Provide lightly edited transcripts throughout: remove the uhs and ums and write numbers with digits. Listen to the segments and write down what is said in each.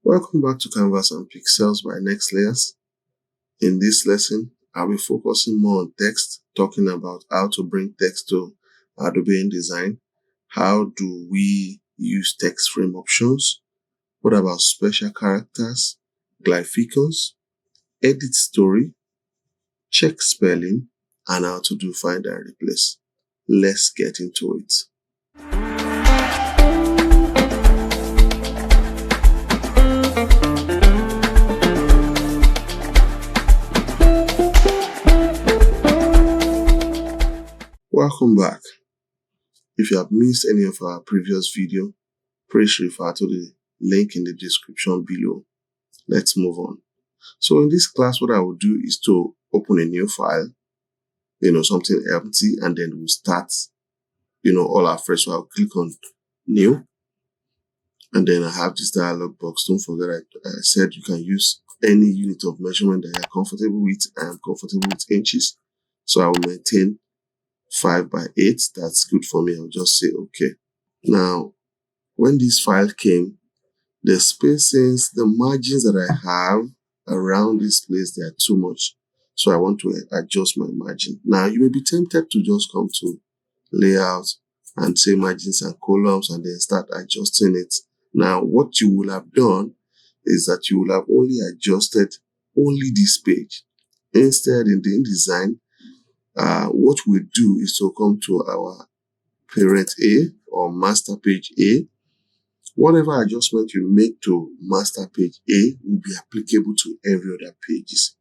Welcome back to Canvas and Pixels by Next Layers. In this lesson, I'll be focusing more on text, talking about how to bring text to Adobe InDesign. How do we use text frame options? What about special characters, Glyphicons, edit story, check spelling, and how to do find and replace. Let's get into it. Welcome back. If you have missed any of our previous video, please refer to the link in the description below. Let's move on. So in this class, what I will do is to open a new file, something empty, and then we'll start, all afresh. So I'll click on new, and then I have this dialog box. Don't forget I said you can use any unit of measurement that you're comfortable with. I am comfortable with inches, so I will maintain 5 by 8. That's good for me. I'll just say okay. Now, when this file came, the spacings, the margins that I have around this place, they are too much. So I want to adjust my margin. Now, you may be tempted to just come to layout and say margins and columns and then start adjusting it. Now, what you will have done is that you will have only adjusted only this page. Instead, in the InDesign, what we do is to come to our parent A or master page A. Whatever adjustment you make to master page A will be applicable to every other pages,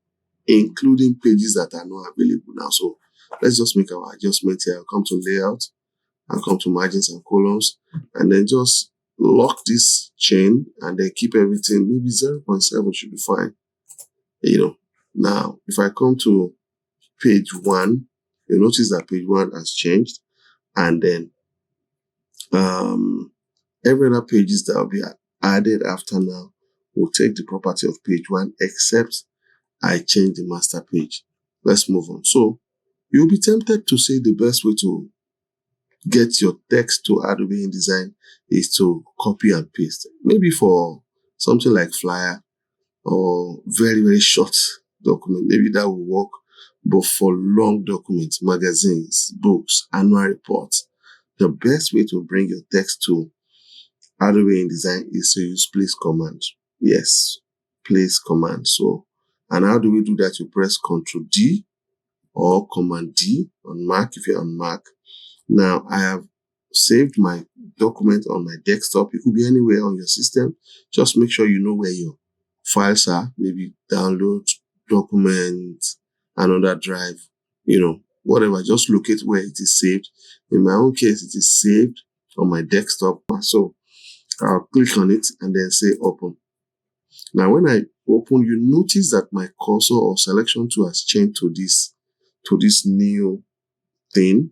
including pages that are not available now. So let's just make our adjustment here. I'll come to layout and come to margins and columns, and then just lock this chain and then keep everything. Maybe 0.7 should be fine. Now if I come to page 1, you notice that page 1 has changed, and then every other pages that will be added after now will take the property of page 1, except I change the master page. Let's move on. So you'll be tempted to say the best way to get your text to Adobe InDesign is to copy and paste. Maybe for something like flyer or very, very short document, maybe that will work. But for long documents, magazines, books, annual reports, the best way to bring your text to Adobe InDesign is to use place command. Yes, place command. So, and how do we do that? You press Ctrl D or Command D on Mac if you're on Mac. Now, I have saved my document on my desktop. It could be anywhere on your system. Just make sure you know where your files are. Maybe download, document, another drive, whatever. Just locate where it is saved. In my own case, it is saved on my desktop. So I'll click on it and then say open. Now, when I open, you notice that my cursor or selection tool has changed to this new thing.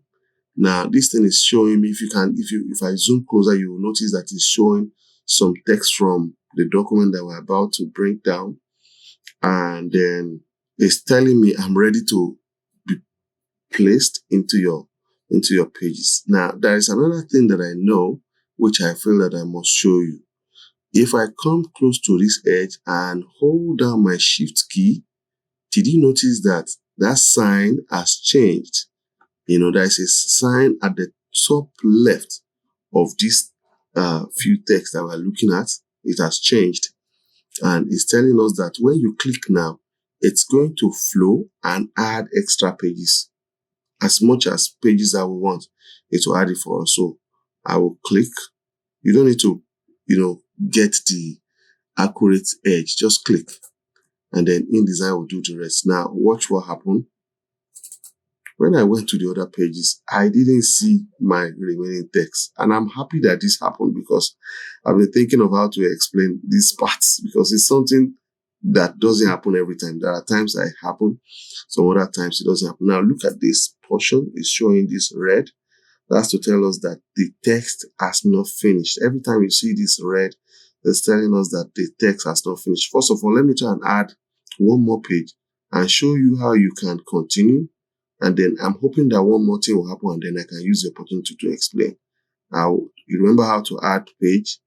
Now, this thing is showing me, if I zoom closer, you will notice that it's showing some text from the document that we're about to bring down. And then it's telling me I'm ready to be placed into your pages. Now, there is another thing that I know, which I feel that I must show you. If I come close to this edge and hold down my shift key, did you notice that sign has changed? There is a sign at the top left of this few text that we're looking at. It has changed. And it's telling us that when you click now, it's going to flow and add extra pages. As much as pages that we want, it will add it for us. So I will click. You don't need to, get the accurate edge. Just click. And then InDesign will do the rest. Now, watch what happened. When I went to the other pages, I didn't see my remaining text. And I'm happy that this happened because I've been thinking of how to explain these parts, because it's something that doesn't happen every time. There are times that it happens, some other times it doesn't happen. Now look at this portion. It's showing this red. That's to tell us that the text has not finished. Every time you see this red, it's telling us that the text has not finished. First of all, let me try and add one more page and show you how you can continue. And then I'm hoping that one more thing will happen, and then I can use the opportunity to explain. Now, you remember how to add page.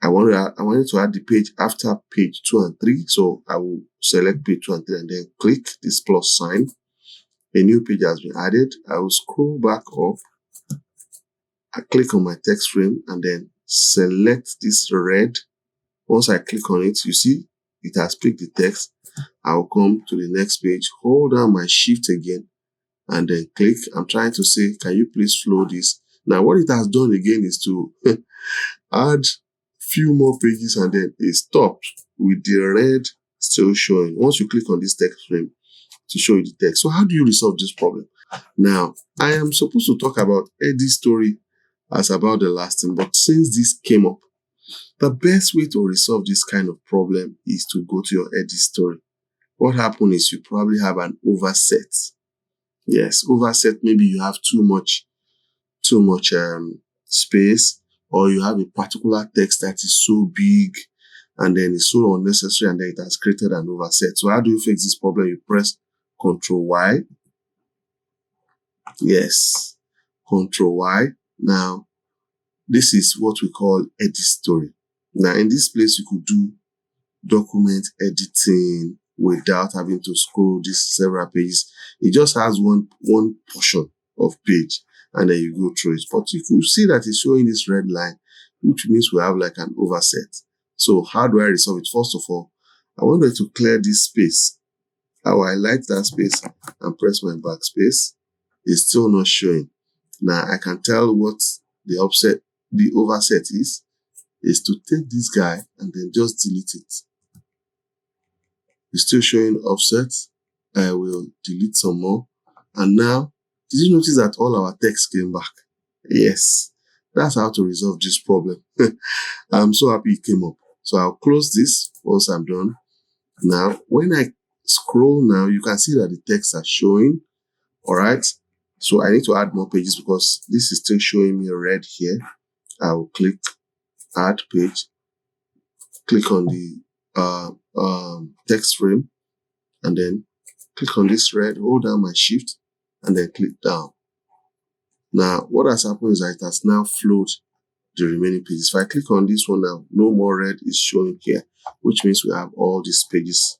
I wanted to add the page after page 2 and 3. So I will select page 2 and 3 and then click this plus sign. A new page has been added. I will scroll back up. I click on my text frame and then select this red. Once I click on it, you see it has picked the text. I'll come to the next page, hold down my shift again, and then click. I'm trying to say, can you please flow this? Now, what it has done again is to add few more pages and then it stopped with the red still showing. Once you click on this text frame to show you the text. So how do you resolve this problem? Now, I am supposed to talk about edit story as about the last thing, but since this came up, the best way to resolve this kind of problem is to go to your edit story. What happened is you probably have an overset. Yes, overset, maybe you have too much space, or you have a particular text that is so big and then it's so unnecessary and then it has created an overset. So how do you fix this problem? You press Ctrl Y. Yes, Ctrl Y. Now, this is what we call edit story. Now, in this place, you could do document editing without having to scroll these several pages. It just has one portion of page and then you go through it. But you could see that it's showing this red line, which means we have like an overset. So how do I resolve it? First of all, I wanted to clear this space. I will highlight that space and press my backspace. It's still not showing. Now I can tell what the overset is to take this guy and then just delete it. It's still showing offset. I will delete some more. And now, did you notice that all our text came back? Yes, that's how to resolve this problem. I'm so happy it came up. So I'll close this once I'm done. Now, when I scroll now, you can see that the text are showing. All right. So I need to add more pages because this is still showing me red here. I will click add page, click on the text frame, and then click on this red, hold down my shift, and then click down. Now, what has happened is that it has now flowed the remaining pages. If I click on this one now, no more red is showing here, which means we have all these pages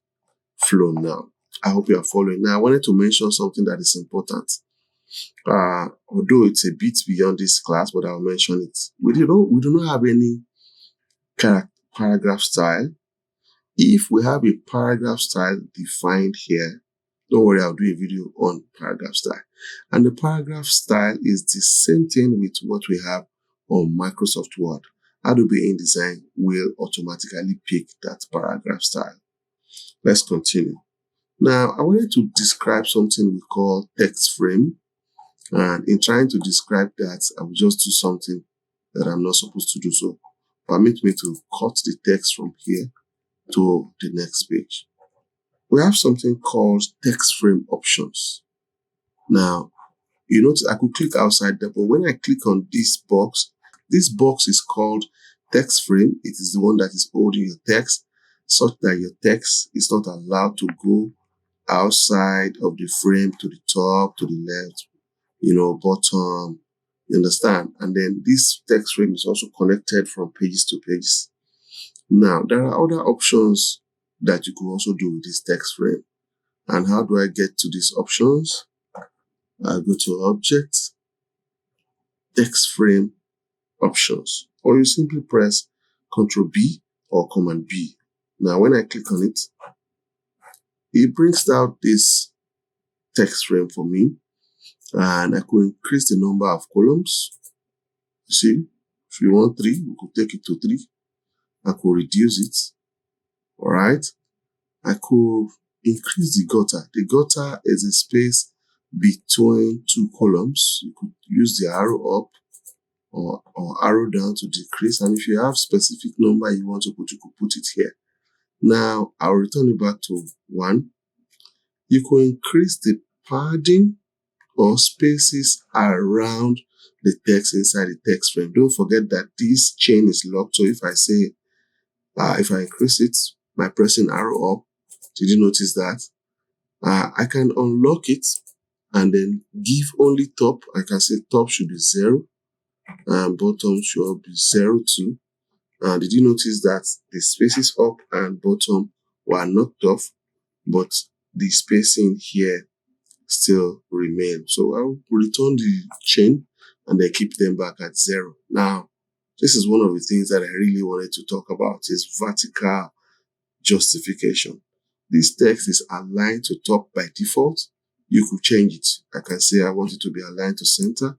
flown now. I hope you are following. Now, I wanted to mention something that is important. Although it's a bit beyond this class, but I'll mention it. We do not have any paragraph style. If we have a paragraph style defined here, don't worry, I'll do a video on paragraph style. And the paragraph style is the same thing with what we have on Microsoft Word. Adobe InDesign will automatically pick that paragraph style. Let's continue. Now, I wanted to describe something we call text frame. And in trying to describe that, I will just do something that I'm not supposed to do. So permit me to cut the text from here to the next page. We have something called text frame options. Now, you notice I could click outside there, but when I click on this box is called text frame. It is the one that is holding your text such that your text is not allowed to go outside of the frame to the top, to the left, bottom, you understand? And then this text frame is also connected from pages to pages. Now, there are other options that you could also do with this text frame. And how do I get to these options? I go to Object, Text Frame, Options, or you simply press Ctrl B or Command B. Now, when I click on it, it brings out this text frame for me, and I could increase the number of columns. You see, if you want 3, we could take it to 3. I could reduce it. All right. I could increase the gutter. The gutter is a space between 2 columns. You could use the arrow up or arrow down to decrease. And if you have specific number you want to put, you could put it here. Now, I'll return it back to 1. You could increase the padding or spaces around the text inside the text frame. Don't forget that this chain is locked. So if I say, if I increase it by pressing arrow up, did you notice that? I can unlock it and then give only top. I can say top should be 0 and bottom should be 0 too. Did you notice that the spaces up and bottom were knocked off, but the spacing here still remain? So I'll return the chain and then keep them back at 0. Now, this is one of the things that I really wanted to talk about, is vertical justification. This text is aligned to top by default. You could change it. I can say I want it to be aligned to center.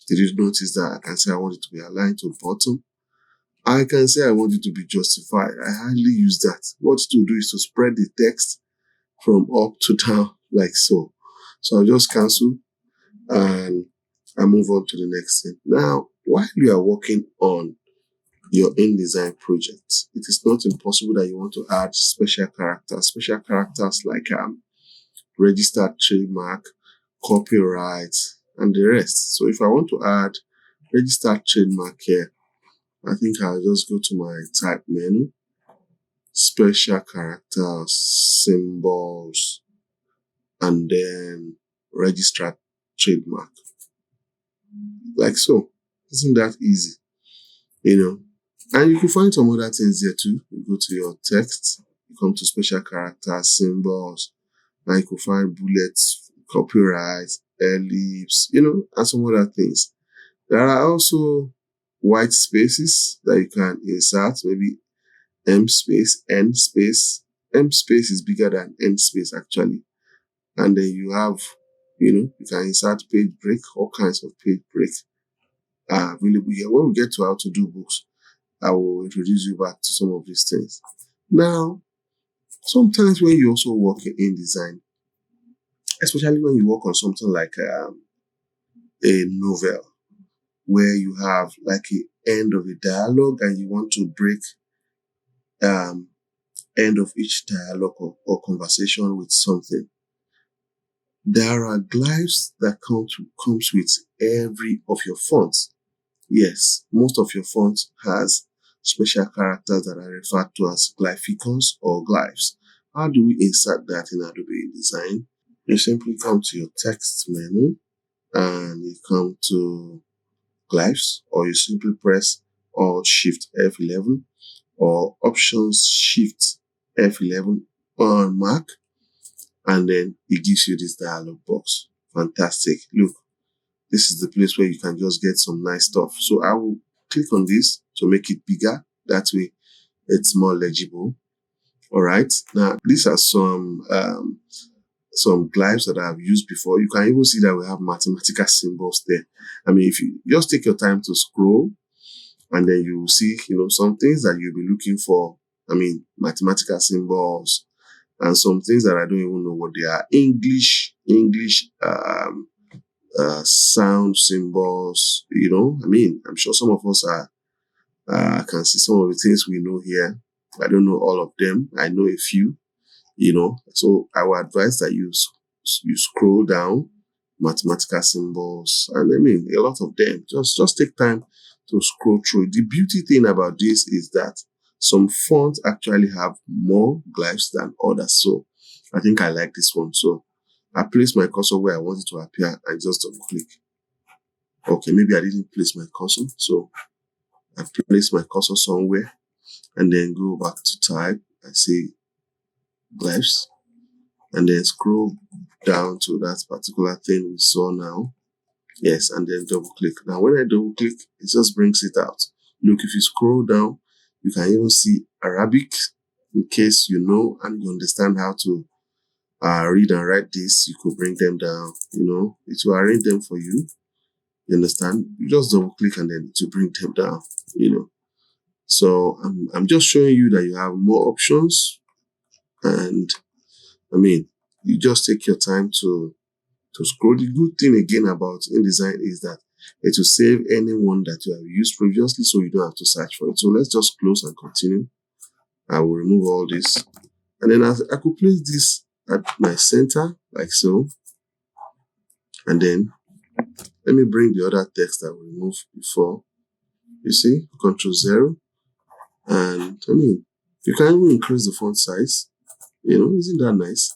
Did you notice that? I can say I want it to be aligned to bottom. I can say I want it to be justified. I hardly use that. What to do is to spread the text from up to down like so. So I'll just cancel and I move on to the next thing. Now, while you are working on your InDesign project, it is not impossible that you want to add special characters like registered trademark, copyright, and the rest. So if I want to add registered trademark here, I think I'll just go to my type menu, special characters, symbols, and then registered trademark. Like so. Isn't that easy? And you can find some other things here too. You go to your text, you come to special characters, symbols, and you can find bullets, copyright, ellipse, and some other things. There are also white spaces that you can insert, maybe M space, N space. M space is bigger than N space actually. And then you have, you can insert page break, all kinds of page break are available here. When we get to how to do books, I will introduce you back to some of these things. Now, sometimes when you also work in InDesign, especially when you work on something like a novel, where you have like an end of a dialogue and you want to break end of each dialogue or conversation with something, there are glyphs that comes with every of your fonts. Yes, most of your fonts has special characters that are referred to as Glyphicons or glyphs. How do we insert that in Adobe InDesign? You simply come to your text menu and you come to glyphs, or you simply press Alt Shift F11 or Options Shift F11 on Mac, and then it gives you this dialog box. Fantastic. Look, this is the place where you can just get some nice stuff. So I will click on this to make it bigger. That way it's more legible. All right. Now, these are some glyphs that I've used before. You can even see that we have mathematical symbols there. I mean, if you just take your time to scroll, and then you will see, some things that you'll be looking for. I mean, mathematical symbols and some things that I don't even know what they are. English sound symbols, I mean, I'm sure some of us can see some of the things we know here. I don't know all of them. I know a few, so I would advise that you scroll down mathematical symbols, and I mean, a lot of them. Just take time to scroll through. The beauty thing about this is that some fonts actually have more glyphs than others. So I think I like this one. So I place my cursor where I want it to appear and just double click. Okay, maybe I didn't place my cursor. So I place my cursor somewhere and then go back to type and say glyphs, and then scroll down to that particular thing we saw now. Yes, and then double click. Now, when I double click, it just brings it out. Look, if you scroll down, you can even see Arabic, in case you know and you understand how to read and write this. You could bring them down, it will arrange them for you. You understand? You just double click and then it will bring them down, So I'm just showing you that you have more options, and I mean, you just take your time to scroll. The good thing again about InDesign is that it will save any one that you have used previously, so you don't have to search for it. So let's just close and continue. I will remove all this, and then I could place this at my center like so, and then let me bring the other text that we removed before. You see, Control 0, and I mean, you can even increase the font size. Isn't that nice?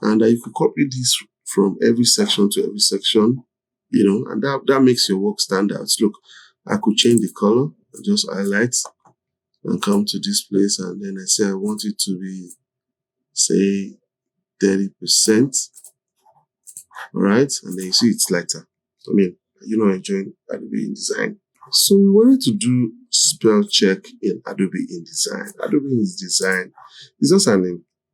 And you could copy this from every section to every section, and that makes your work stand out. Look, I could change the color. I just highlight and come to this place, and then I say I want it to be, say, 30%. All right, and then you see it's lighter. I mean, enjoying Adobe InDesign. So we wanted to do spell check in Adobe InDesign. Adobe InDesign is just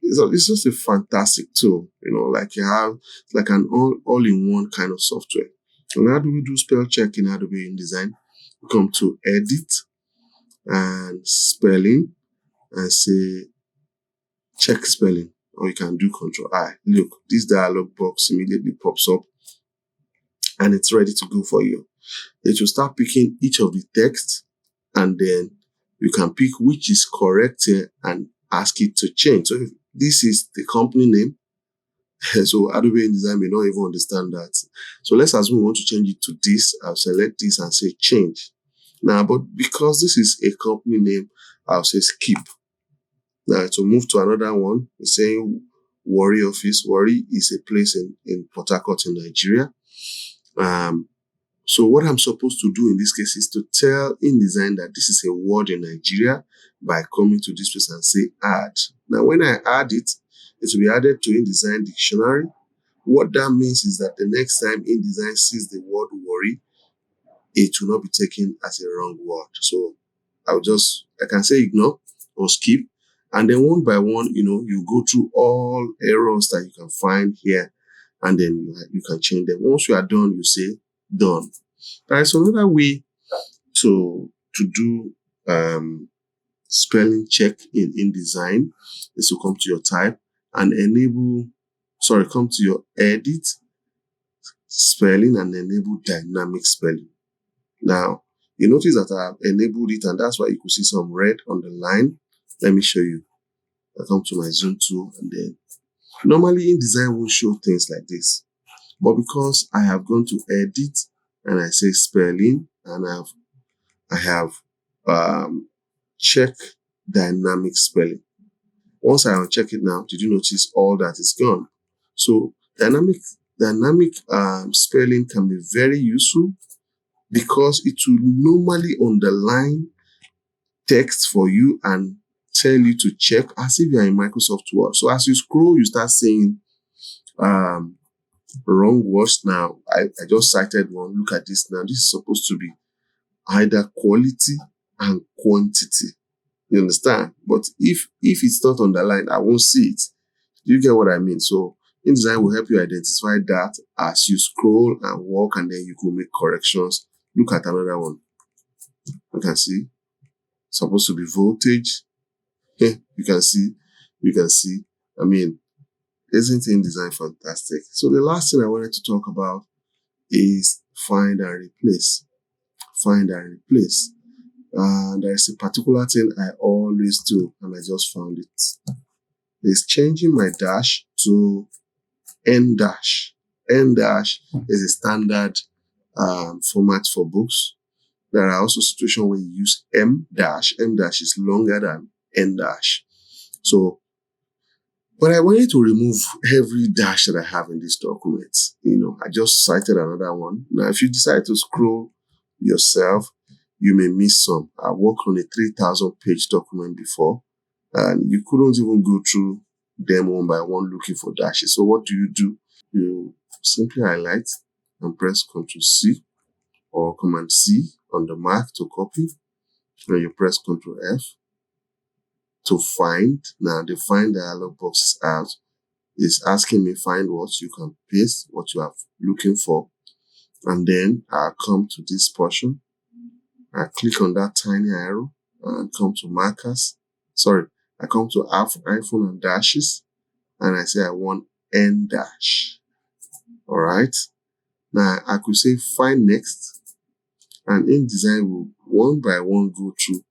it's just a fantastic tool. Like you have like an all-in-one kind of software. And how do we do spell check in Adobe InDesign? We come to Edit and Spelling and say check spelling, or you can do Control I. Look, this dialog box immediately pops up and it's ready to go for you. It will start picking each of the text, and then you can pick which is correct here and ask it to change. So if this is the company name, so Adobe InDesign may not even understand that. So let's assume we want to change it to this. I'll select this and say change. Now, but because this is a company name, I'll say skip. Now to move to another one, we're saying Warri office. Warri is a place in Port Harcourt in Nigeria. So what I'm supposed to do in this case is to tell InDesign that this is a word in Nigeria by coming to this place and say add. Now, when I add it, it will be added to InDesign dictionary. What that means is that the next time InDesign sees the word Warri, it will not be taken as a wrong word. So I can say ignore or skip. And then one by one, you go through all errors that you can find here, and then you can change them. Once you are done, you say done. Right, so another way to do spelling check in InDesign is to come to your type and come to your edit spelling and enable dynamic spelling. Now, you notice that I have enabled it, and that's why you could see some red on the line. Let me show you. I come to my zoom tool, and then normally InDesign will show things like this. But because I have gone to edit and I say spelling, and I have check dynamic spelling. Once I uncheck it now, did you notice all that is gone? So dynamic spelling can be very useful because it will normally underline text for you and tell you to check as if you're in Microsoft Word. So as you scroll, you start seeing wrong words. Now, I just cited one. Look at this now. This is supposed to be either quality and quantity. You understand? But if it's not underlined, I won't see it. Do you get what I mean? So InDesign will help you identify that as you scroll and walk, and then you can make corrections. Look at another one. You can see it's supposed to be voltage. You can see. I mean, isn't InDesign fantastic? So the last thing I wanted to talk about is find and replace. Find and replace. There's a particular thing I always do, and I just found it. It's changing my dash to N dash. N dash is a standard format for books. There are also situations where you use M dash. M dash is longer than N dash. So, but I wanted to remove every dash that I have in this document. I just cited another one. Now, if you decide to scroll yourself, you may miss some. I worked on a 3,000 page document before, and you couldn't even go through them one by one looking for dashes. So what do? You simply highlight and press Ctrl C or Command C on the Mac to copy. Then you press Ctrl F to find. Now the find dialog box is out. It's asking me find what you can paste, what you are looking for. And then I'll come to this portion. I click on that tiny arrow and come to markers. I come to hyphen and dashes, and I say I want N dash. All right. Now I could say find next, and InDesign will one by one go through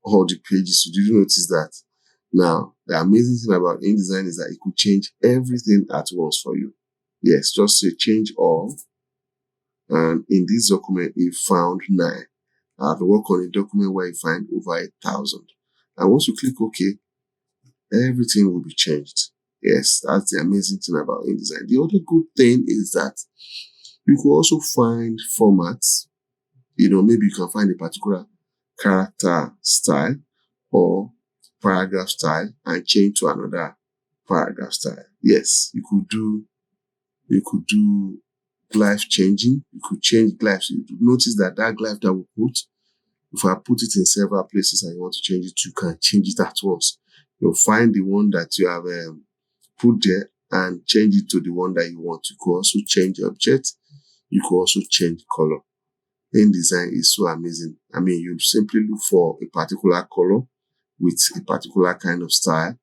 all the pages. Did you notice that? Now, the amazing thing about InDesign is that it could change everything at once for you. Yes, just say change all. And in this document, it found 9. I have to work on a document where you find over 1,000. And once you click OK, everything will be changed. Yes, that's the amazing thing about InDesign. The other good thing is that you could also find formats. Maybe you can find a particular character style or paragraph style and change to another paragraph style. Yes, you could do glyph changing. You could change glyphs. You notice that glyph that we put, if I put it in several places and you want to change it, you can change it at once. You'll find the one that you have put there and change it to the one that you want. You could also change object. You could also change color. InDesign is so amazing. I mean, you simply look for a particular color with a particular kind of style,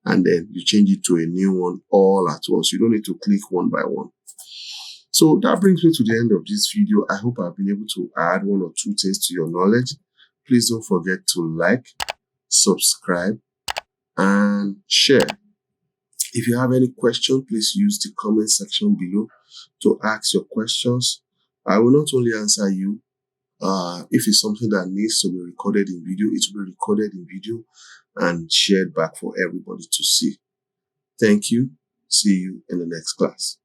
and then you change it to a new one all at once. You don't need to click one by one. So that brings me to the end of this video. I hope I've been able to add one or two things to your knowledge. Please don't forget to like, subscribe, and share. If you have any question, please use the comment section below to ask your questions. I will not only answer you. If it's something that needs to be recorded in video, it will be recorded in video and shared back for everybody to see. Thank you. See you in the next class.